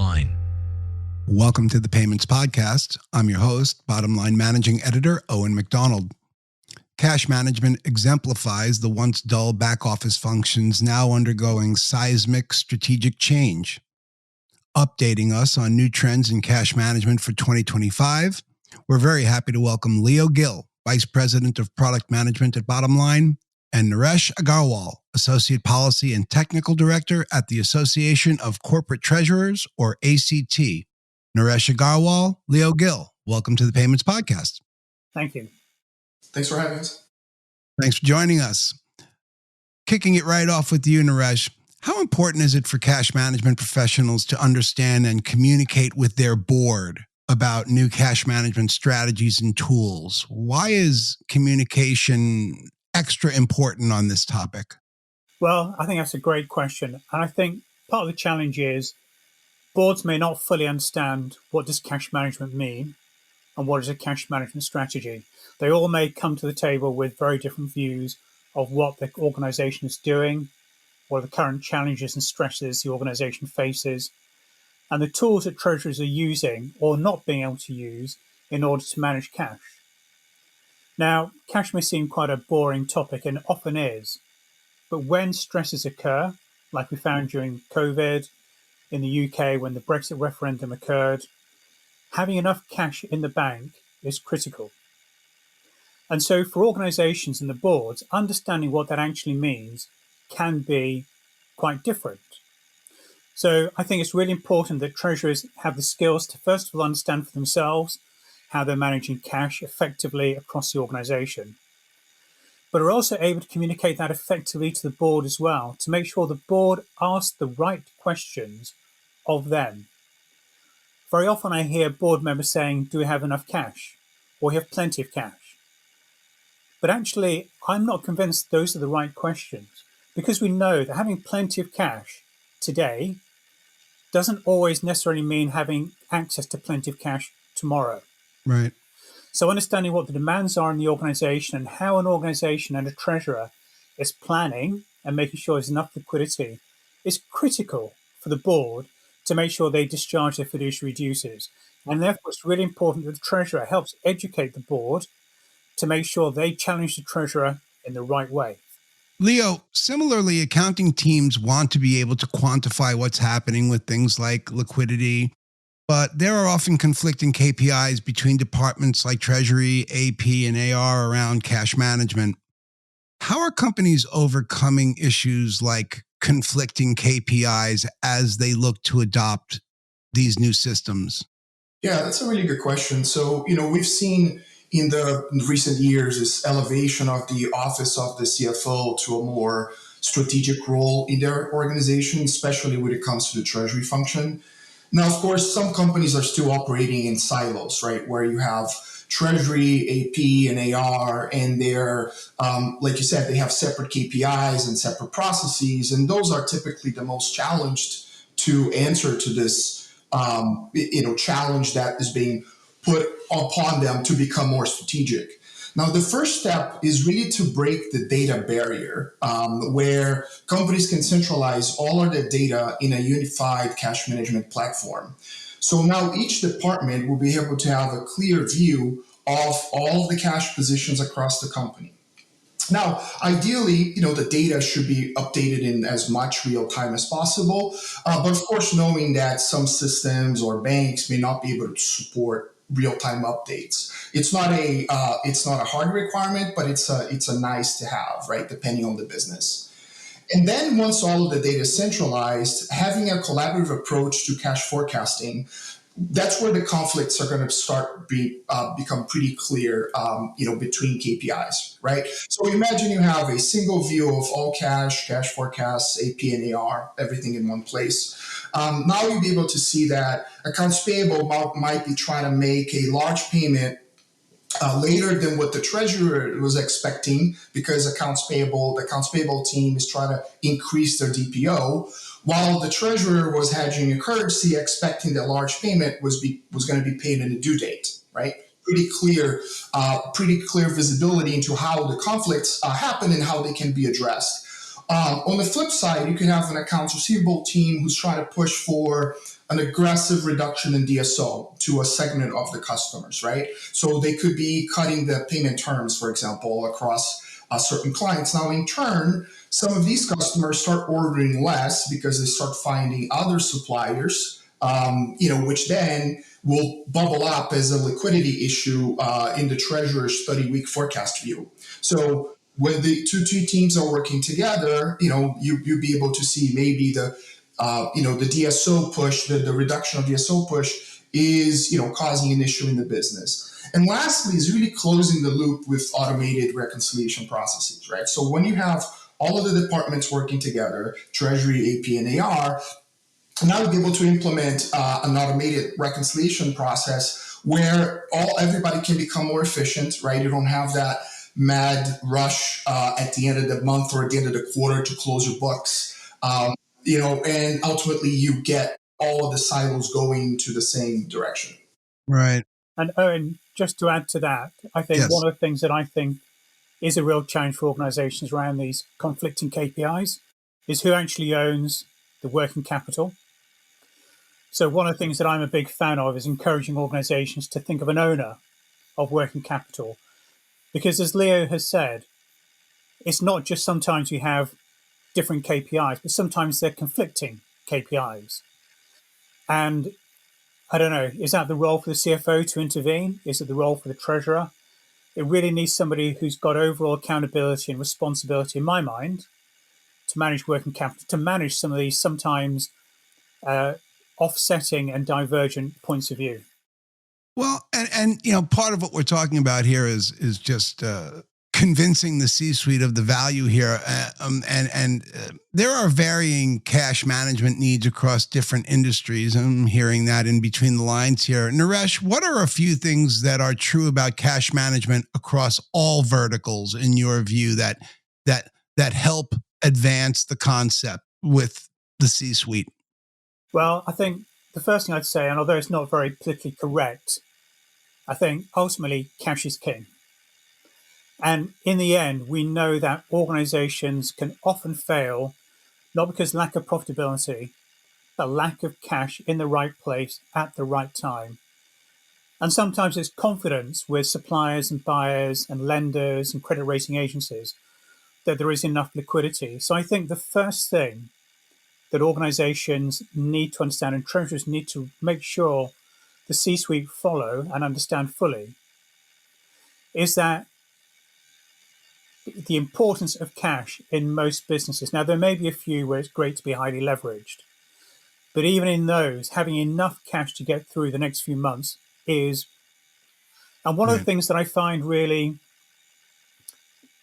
Bottomline. Welcome to the Payments Podcast. I'm your host, Bottomline Managing Editor Owen McDonald. Cash management exemplifies the once dull back office functions now undergoing seismic strategic change. Updating us on new trends in cash management for 2025, we're very happy to welcome Leo Gill, Vice President of Product Management at Bottomline, and Naresh Aggarwal, Associate Policy and Technical Director at the Association of Corporate Treasurers, or ACT. Naresh Aggarwal, Leo Gill, welcome to the Payments Podcast. Thank you. Thanks for having us. Thanks for joining us. Kicking it right off with you, Naresh, how important is it for cash management professionals to understand and communicate with their board about new cash management strategies and tools? Why is communication extra important on this topic? Well, I think that's a great question. And I think part of the challenge is boards may not fully understand what does cash management mean and what is a cash management strategy. They all may come to the table with very different views of what the organization is doing, what are the current challenges and stresses the organization faces, and the tools that treasurers are using or not being able to use in order to manage cash. Now, cash may seem quite a boring topic, and it often is, but when stresses occur, like we found during COVID, in the UK when the Brexit referendum occurred, having enough cash in the bank is critical. And so for organizations and the boards, understanding what that actually means can be quite different. So I think it's really important that treasurers have the skills to first of all understand for themselves how they're managing cash effectively across the organization, but are also able to communicate that effectively to the board as well, to make sure the board asks the right questions of them. Very often I hear board members saying, do we have enough cash? Or we have plenty of cash? But actually, I'm not convinced those are the right questions, because we know that having plenty of cash today doesn't always necessarily mean having access to plenty of cash tomorrow. Right. So understanding what the demands are in the organization and how an organization and a treasurer is planning and making sure there's enough liquidity is critical for the board to make sure they discharge their fiduciary duties. And therefore, it's really important that the treasurer helps educate the board to make sure they challenge the treasurer in the right way. Leo, similarly, accounting teams want to be able to quantify what's happening with things like liquidity, but there are often conflicting KPIs between departments like Treasury, AP, and AR around cash management. How are companies overcoming issues like conflicting KPIs as they look to adopt these new systems? Yeah, that's a really good question. So, we've seen in the recent years this elevation of the office of the CFO to a more strategic role in their organization, especially when it comes to the treasury function. Now, of course, some companies are still operating in silos, right, where you have Treasury, AP, and AR, and they're, like you said, they have separate KPIs and separate processes, and those are typically the most challenged to answer to this, challenge that is being put upon them to become more strategic. Now, the first step is really to break the data barrier, where companies can centralize all of their data in a unified cash management platform. So now each department will be able to have a clear view of all the cash positions across the company. Now, ideally, the data should be updated in as much real time as possible. But of course, knowing that some systems or banks may not be able to support real-time updates. It's not a hard requirement, but it's a nice to have, right? Depending on the business. And then once all of the data is centralized, having a collaborative approach to cash forecasting, that's where the conflicts are going to start become pretty clear, between KPIs, right? So imagine you have a single view of all cash forecasts, AP and AR, everything in one place. Now you'll be able to see that accounts payable might be trying to make a large payment later than what the treasurer was expecting, because the accounts payable team is trying to increase their DPO, while the treasurer was hedging a currency, expecting that large payment was going to be paid in a due date, right? Pretty clear visibility into how the conflicts happen and how they can be addressed. On the flip side, you can have an accounts receivable team who's trying to push for an aggressive reduction in DSO to a segment of the customers, right? So they could be cutting the payment terms, for example, across certain clients. Now, in turn, some of these customers start ordering less because they start finding other suppliers, which then will bubble up as a liquidity issue in the treasurer's 30-week forecast view. So when the two teams are working together, you'll be able to see maybe the DSO push, the reduction of DSO push is, causing an issue in the business. And lastly is really closing the loop with automated reconciliation processes, right? So when you have all of the departments working together, Treasury, AP, and AR, now you'll be able to implement an automated reconciliation process where everybody can become more efficient, right? You don't have that mad rush at the end of the month or at the end of the quarter to close your books. And ultimately you get all of the silos going to the same direction. Right. And Owen, just to add to that, I think Yes. one of the things that I think is a real challenge for organizations around these conflicting KPIs is who actually owns the working capital. So one of the things that I'm a big fan of is encouraging organizations to think of an owner of working capital. Because as Leo has said, it's not just sometimes you have different KPIs, but sometimes they're conflicting KPIs. And I don't know, is that the role for the CFO to intervene? Is it the role for the treasurer? It really needs somebody who's got overall accountability and responsibility, in my mind, to manage working capital, to manage some of these sometimes offsetting and divergent points of view. Well, and part of what we're talking about here is just convincing the C-suite of the value here, and there are varying cash management needs across different industries. I'm hearing that in between the lines here. Naresh, what are a few things that are true about cash management across all verticals in your view that help advance the concept with the C-suite? Well, I think the first thing I'd say, and although it's not very politically correct, I think ultimately cash is king. And in the end, we know that organizations can often fail, not because lack of profitability, but lack of cash in the right place at the right time. And sometimes it's confidence with suppliers and buyers and lenders and credit rating agencies that there is enough liquidity. So I think the first thing that organizations need to understand and treasurers need to make sure the C-suite follow and understand fully is that the importance of cash in most businesses. Now, there may be a few where it's great to be highly leveraged, but even in those, having enough cash to get through the next few months is. And one of the things that I find really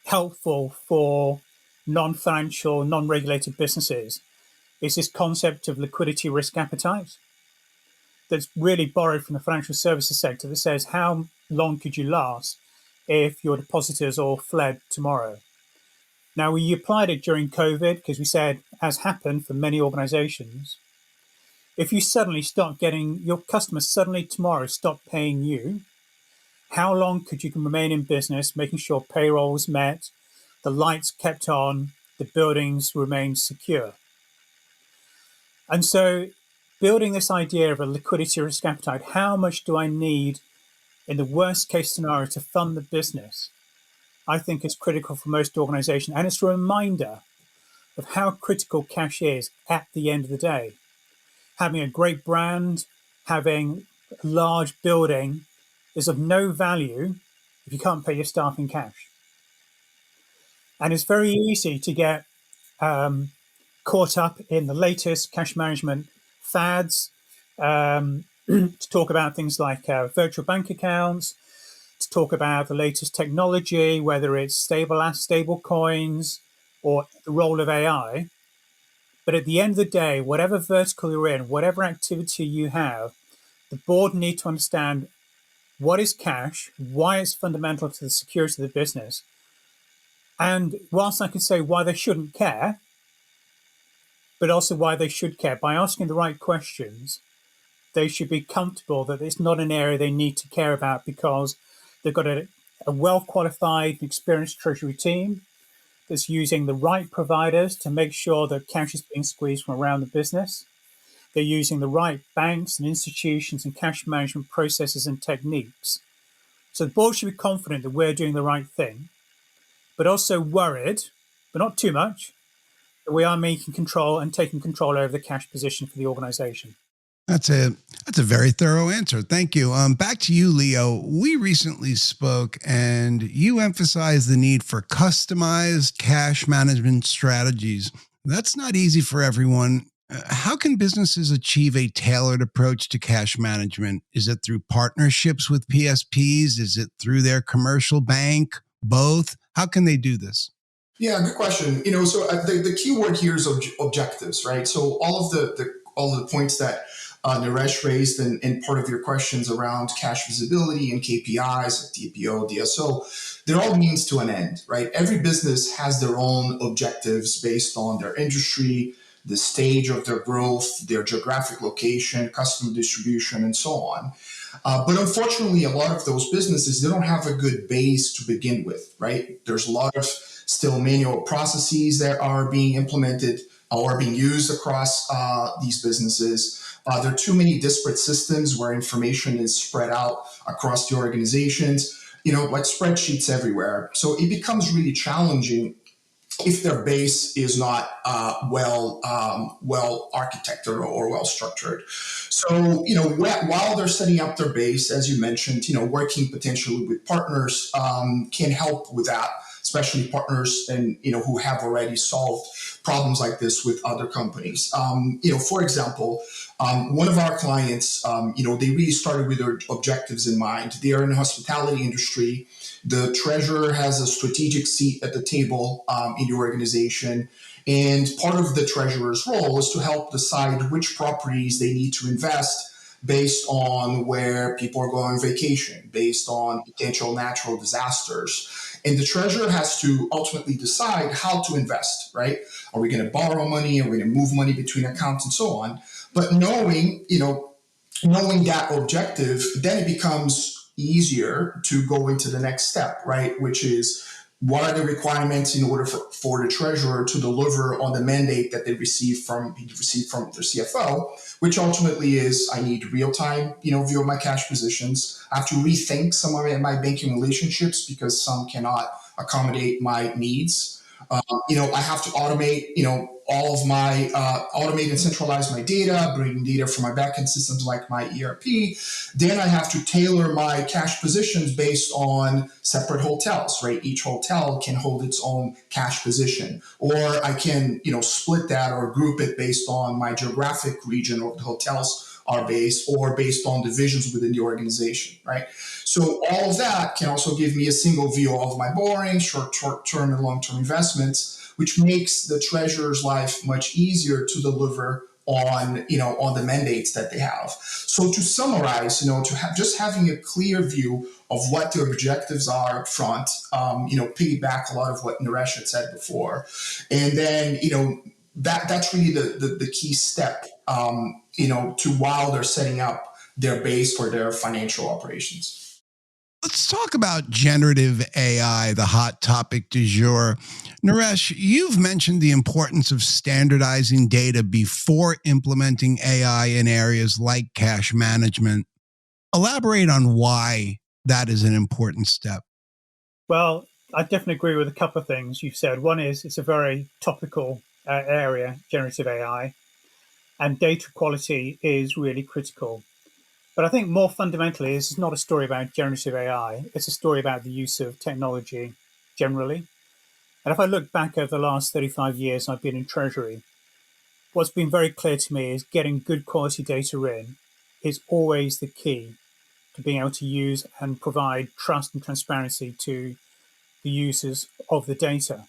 helpful for non-financial, non-regulated businesses is this concept of liquidity risk appetite that's really borrowed from the financial services sector that says, how long could you last if your depositors all fled tomorrow? Now, we applied it during COVID because we said, as happened for many organizations, if you suddenly start getting your customers suddenly tomorrow stop paying you, how long could you remain in business, making sure payroll was met, the lights kept on, the buildings remained secure? And so building this idea of a liquidity risk appetite, how much do I need in the worst case scenario to fund the business, I think is critical for most organizations. And it's a reminder of how critical cash is at the end of the day. Having a great brand, having a large building is of no value if you can't pay your staff in cash. And it's very easy to get caught up in the latest cash management fads, to talk about things like virtual bank accounts, to talk about the latest technology, whether it's stable coins or the role of AI. But at the end of the day, whatever vertical you're in, whatever activity you have, the board need to understand what is cash, why it's fundamental to the security of the business. And whilst I can say why they shouldn't care, but also why they should care, by asking the right questions, they should be comfortable that it's not an area they need to care about because they've got a well-qualified, experienced treasury team that's using the right providers to make sure that cash is being squeezed from around the business. they're using the right banks and institutions and cash management processes and techniques. So the board should be confident that we're doing the right thing, but also worried, but not too much, that we are making control and taking control over the cash position for the organization. That's a very thorough answer. Thank you. Back to you, Leo. We recently spoke, and you emphasized the need for customized cash management strategies. That's not easy for everyone. How can businesses achieve a tailored approach to cash management? Is it through partnerships with PSPs? Is it through their commercial bank? Both? How can they do this? Yeah, good question. So the key word here is objectives, right? So all of the points that Naresh raised and part of your questions around cash visibility and KPIs, like DPO, DSO, they're all means to an end, right? Every business has their own objectives based on their industry, the stage of their growth, their geographic location, customer distribution, and so on. But unfortunately, a lot of those businesses, they don't have a good base to begin with, right? There's a lot of still manual processes that are being implemented or being used across these businesses. There are too many disparate systems where information is spread out across the organizations, like spreadsheets everywhere. So it becomes really challenging if their base is not well architected or well structured. So while they're setting up their base, as you mentioned, working potentially with partners can help with that, especially partners and who have already solved problems like this with other companies. For example, one of our clients, they really started with their objectives in mind. They are in the hospitality industry. The treasurer has a strategic seat at the table in the organization. And part of the treasurer's role is to help decide which properties they need to invest based on where people are going on vacation, based on potential natural disasters. And the treasurer has to ultimately decide how to invest, right? Are we going to borrow money? Are we going to move money between accounts and so on? But knowing that objective, then it becomes easier to go into the next step, right? Which is, what are the requirements in order for the treasurer to deliver on the mandate that they received from their CFO, which ultimately is, I need real-time, view of my cash positions. I have to rethink some of my banking relationships because some cannot accommodate my needs. I have to automate, all of my automate and centralize my data, bring data from my backend systems like my ERP. Then I have to tailor my cash positions based on separate hotels, right? Each hotel can hold its own cash position, or I can, split that or group it based on my geographic region or the hotels are based, or based on divisions within the organization, right? So all of that can also give me a single view of my borrowings, short-term and long-term investments, which makes the treasurer's life much easier to deliver on the mandates that they have. So to summarize, having a clear view of what their objectives are up front, piggyback a lot of what Naresh had said before, and then that's really the key step, to while they're setting up their base for their financial operations. Let's talk about generative AI, the hot topic du jour. Naresh, you've mentioned the importance of standardizing data before implementing AI in areas like cash management. Elaborate on why that is an important step. Well, I definitely agree with a couple of things you've said. One is it's a very topical area, generative AI, and data quality is really critical. But I think more fundamentally, this is not a story about generative AI. It's a story about the use of technology generally. And if I look back over the last 35 years I've been in Treasury, what's been very clear to me is getting good quality data in is always the key to being able to use and provide trust and transparency to the users of the data.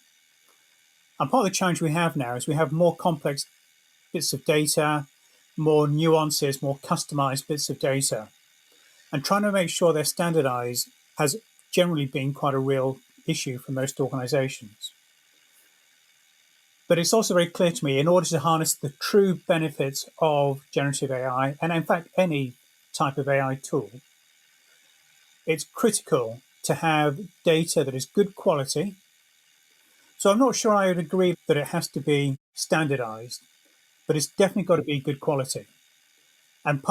And part of the challenge we have now is we have more complex bits of data, more nuances, more customized bits of data. And trying to make sure they're standardized has generally been quite a real issue for most organizations. But it's also very clear to me, in order to harness the true benefits of generative AI, and in fact any type of AI tool, it's critical to have data that is good quality. So I'm not sure I would agree that it has to be standardized, but it's definitely got to be good quality. And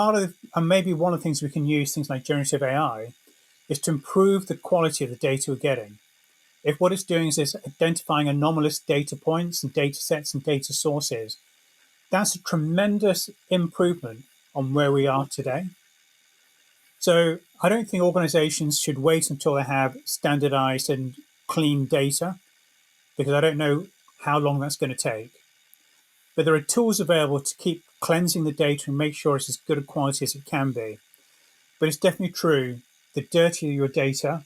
maybe one of the things we can use, things like generative AI, is to improve the quality of the data we're getting. If what it's doing is identifying anomalous data points and data sets and data sources, that's a tremendous improvement on where we are today. So I don't think organizations should wait until they have standardized and clean data, because I don't know how long that's going to take. But there are tools available to keep cleansing the data and make sure it's as good a quality as it can be. But it's definitely true, the dirtier your data,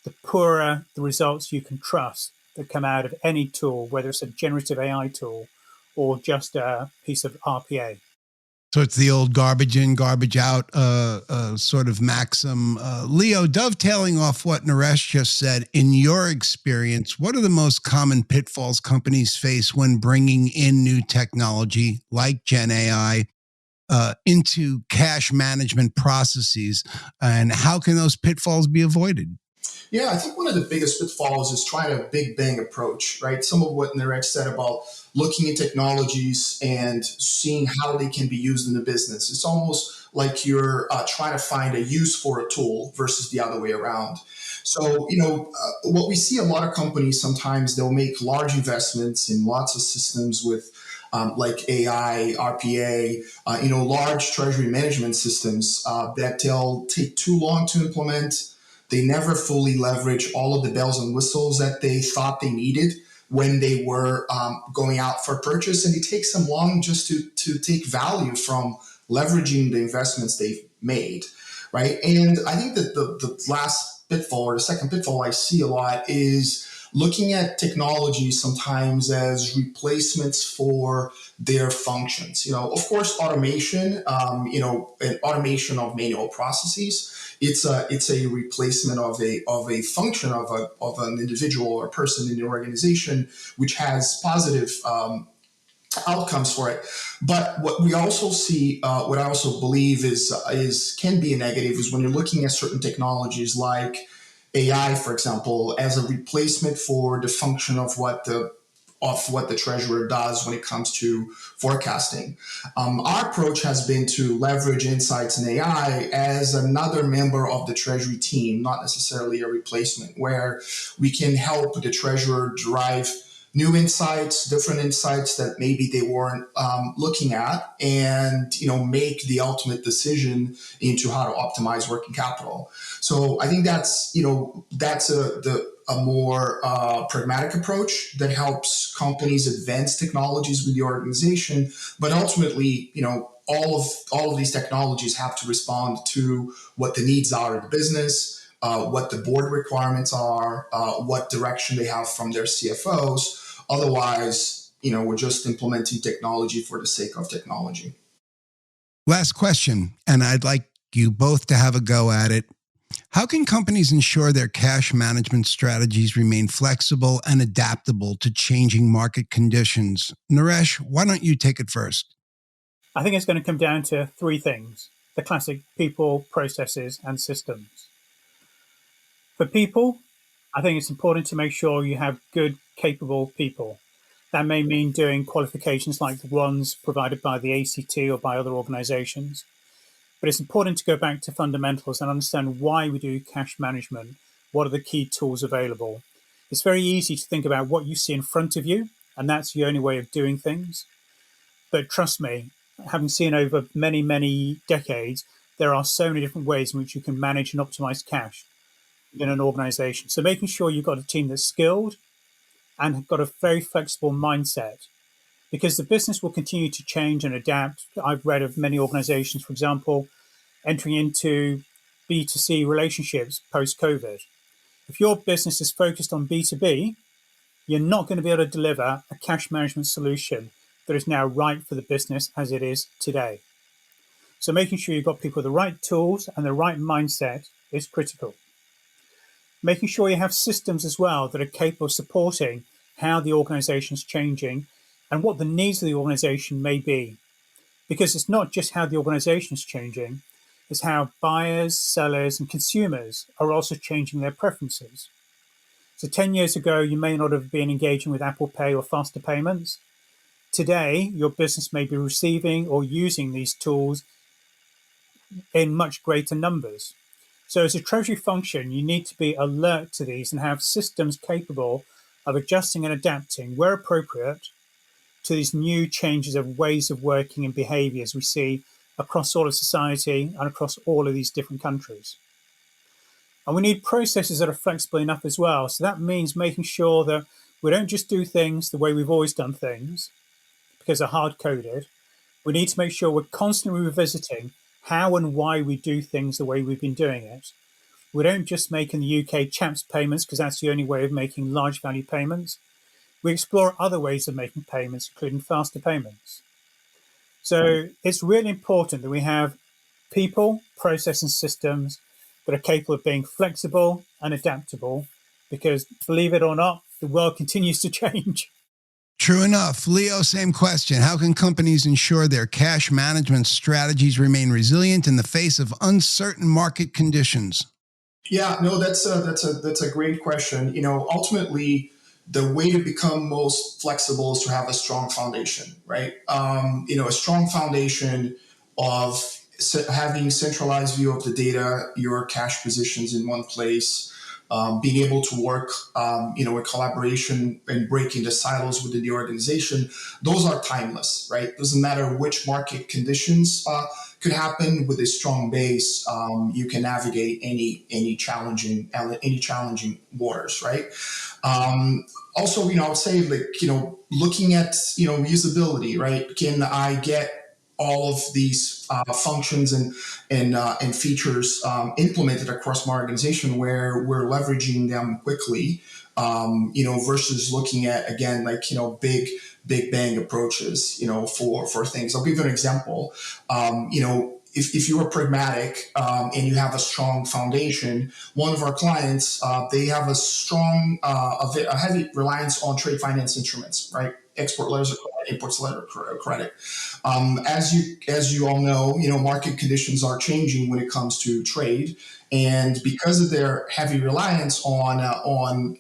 the poorer the results you can trust that come out of any tool, whether it's a generative AI tool or just a piece of RPA. So it's the old garbage in, garbage out sort of maxim. Leo, dovetailing off what Naresh just said, in your experience, what are the most common pitfalls companies face when bringing in new technology like Gen AI into cash management processes, and how can those pitfalls be avoided? Yeah, I think one of the biggest pitfalls is trying a big bang approach, right? Some of what Naresh said about looking at technologies and seeing how they can be used in the business. It's almost like you're trying to find a use for a tool versus the other way around. So, what we see a lot of companies sometimes they'll make large investments in lots of systems with like AI, RPA, large treasury management systems that they'll take too long to implement. They never fully leverage all of the bells and whistles that they thought they needed when they were going out for purchase, and it takes them long just to take value from leveraging the investments they've made, right? And I think that the last pitfall or the second pitfall I see a lot is looking at technology sometimes as replacements for their functions. Of course, automation, an automation of manual processes. It's a replacement of a function of an individual or person in the organization, which has positive outcomes for it. But what we also see, what I also believe is can be a negative, is when you're looking at certain technologies like AI, for example, as a replacement for the function of what the treasurer does when it comes to forecasting. Our approach has been to leverage insights in AI as another member of the treasury team, not necessarily a replacement, where we can help the treasurer drive new insights, different insights that maybe they weren't looking at, and make the ultimate decision into how to optimize working capital. So I think that's a more pragmatic approach that helps companies advance technologies with the organization. But ultimately, all of these technologies have to respond to what the needs are of the business, what the board requirements are, what direction they have from their CFOs. Otherwise, we're just implementing technology for the sake of technology. Last question, and I'd like you both to have a go at it. How can companies ensure their cash management strategies remain flexible and adaptable to changing market conditions? Naresh, why don't you take it first? I think it's going to come down to three things: the classic people, processes, and systems. For people, I think it's important to make sure you have good, capable people. That may mean doing qualifications like the ones provided by the ACT or by other organizations. But it's important to go back to fundamentals and understand why we do cash management. What are the key tools available? It's very easy to think about what you see in front of you, and that's the only way of doing things. But trust me, having seen over many, many decades, there are so many different ways in which you can manage and optimize cash in an organization. So making sure you've got a team that's skilled and have got a very flexible mindset, because the business will continue to change and adapt. I've read of many organizations, for example, entering into B2C relationships post-COVID. If your business is focused on B2B, you're not going to be able to deliver a cash management solution that is now right for the business as it is today. So making sure you've got people with the right tools and the right mindset is critical. Making sure you have systems as well that are capable of supporting how the organization is changing and what the needs of the organization may be. Because it's not just how the organization is changing, it's how buyers, sellers, and consumers are also changing their preferences. So 10 years ago, you may not have been engaging with Apple Pay or faster payments. Today, your business may be receiving or using these tools in much greater numbers. So as a treasury function, you need to be alert to these and have systems capable of adjusting and adapting where appropriate to these new changes of ways of working and behaviours we see across all of society and across all of these different countries. And we need processes that are flexible enough as well. So that means making sure that we don't just do things the way we've always done things because they're hard coded. We need to make sure we're constantly revisiting how and why we do things the way we've been doing it. We don't just make in the UK CHAPS payments because that's the only way of making large value payments. We explore other ways of making payments, including faster payments. So it's really important that we have people, process, and systems that are capable of being flexible and adaptable because, believe it or not, the world continues to change. True enough. Leo, same question. How can companies ensure their cash management strategies remain resilient in the face of uncertain market conditions? Yeah, no, that's a great question. Ultimately, the way to become most flexible is to have a strong foundation, right? A strong foundation of having centralized view of the data, your cash positions in one place, being able to work, in collaboration and breaking the silos within the organization. Those are timeless, right? Doesn't matter which market conditions could happen. With a strong base, you can navigate any challenging waters, right? Also, I would say looking at usability, right? Can I get all of these functions and features implemented across my organization where we're leveraging them quickly, versus looking at, again, big bang approaches, for things. I'll give you an example. If you are pragmatic and you have a strong foundation, one of our clients, they have a heavy reliance on trade finance instruments, right? Export letters of credit, imports letter of credit. As you all know, market conditions are changing when it comes to trade, and because of their heavy reliance on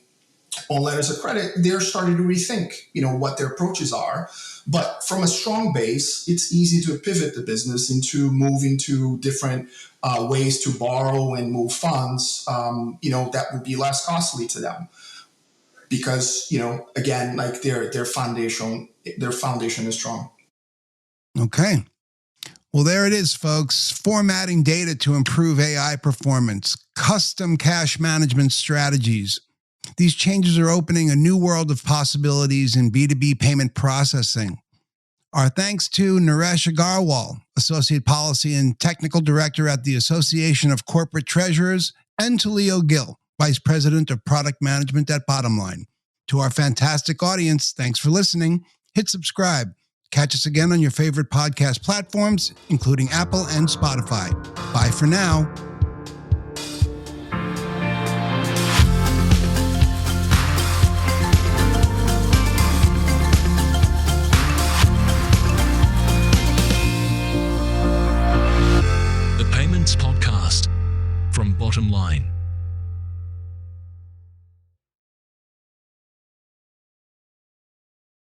letters of credit, they're starting to rethink, what their approaches are. But from a strong base, it's easy to pivot the business move into different ways to borrow and move funds, that would be less costly to them. Because, again, their foundation is strong. Okay. Well, there it is, folks. Formatting data to improve AI performance, custom cash management strategies. These changes are opening a new world of possibilities in B2B payment processing. Our thanks to Naresh Aggarwal, Associate Policy and Technical Director at the Association of Corporate Treasurers, and to Leo Gill, Vice President of Product Management at Bottomline. To our fantastic audience, thanks for listening. Hit subscribe. Catch us again on your favorite podcast platforms, including Apple and Spotify. Bye for now. The Payments Podcast from Bottomline.